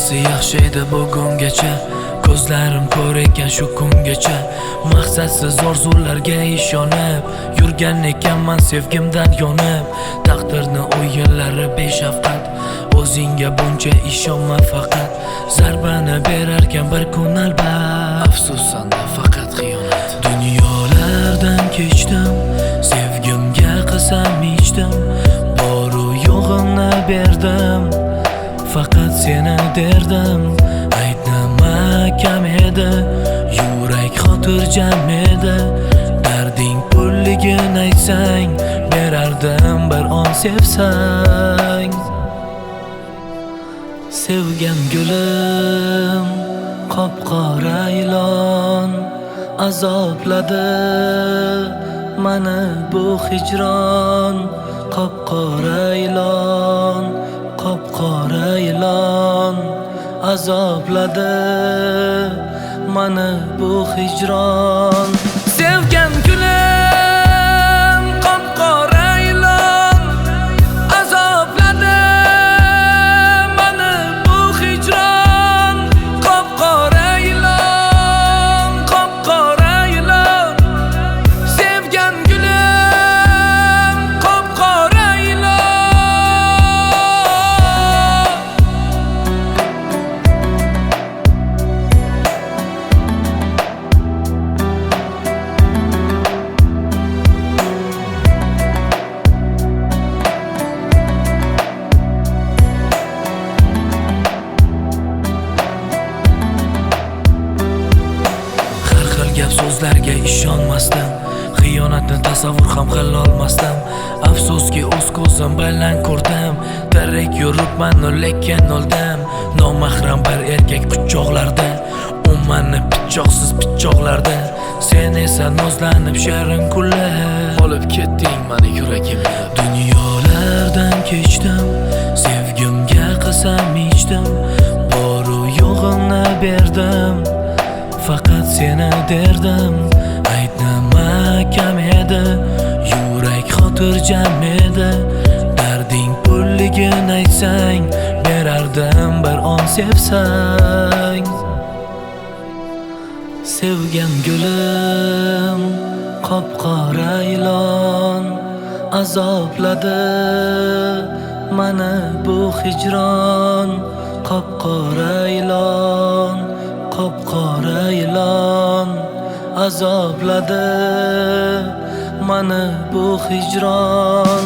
Hammasi yaxshi edi bugungacha, ko'zlarim ko'r ekan shu kungacha. Maqsadsiz orzularga ishonib yurgan ekanman sevgimdan yonib. Taqdirni o'yinlari beshafqat, o'zingga buncha ishonma faqat. Zarbani berarkan bir kun albat, afsusanda faqat xiyonat. Dunyolardan kechdim, sevgimga qasam ichdim, boru yo'g'imni berdim, faqat seni derdim. Aytnima kam edi, yurak xotirjam edi. Darding pulligini aytsang, berardim bir on sevsang. Sevgan gulim qop-qora ilon, azobladi mani bu hijron. Qop-qora ilon, qop-qora ilon, azobladi mani bu hijron. Sevgan gulim qop-qora ilon, azobladi mani bu hijron. Qop-qora ilon, qop-qora ilon, sevgan gulim qop-qora ilon. Gap so'zlarga ishonmasdim, xiyonatni tasavvur ham qilolmasdim. Afsuski o'z ko'zim bilan ko'rdim, tirik yuribman lekin o'ldim. Nomahram bir erkak quchoqlarda, u meni pichoqsiz pichoqlarda. Sen esa nozlanib shirin kulib olib ketding meni yuragimni. Dunyolardan kechdim, sevgimga qasam ichdim, boru yo'g'imni berdim, faqat seni derdim. Aytnima kam edi, yurak xotirjam edi. Darding pulligini aytsang, berardim bir on sevsang. Sevgan gulim qop-qora ilon, azobladi mani bu hijron. Qop-qora ilon, qop-qora ilon, azobladi mani bu hijron.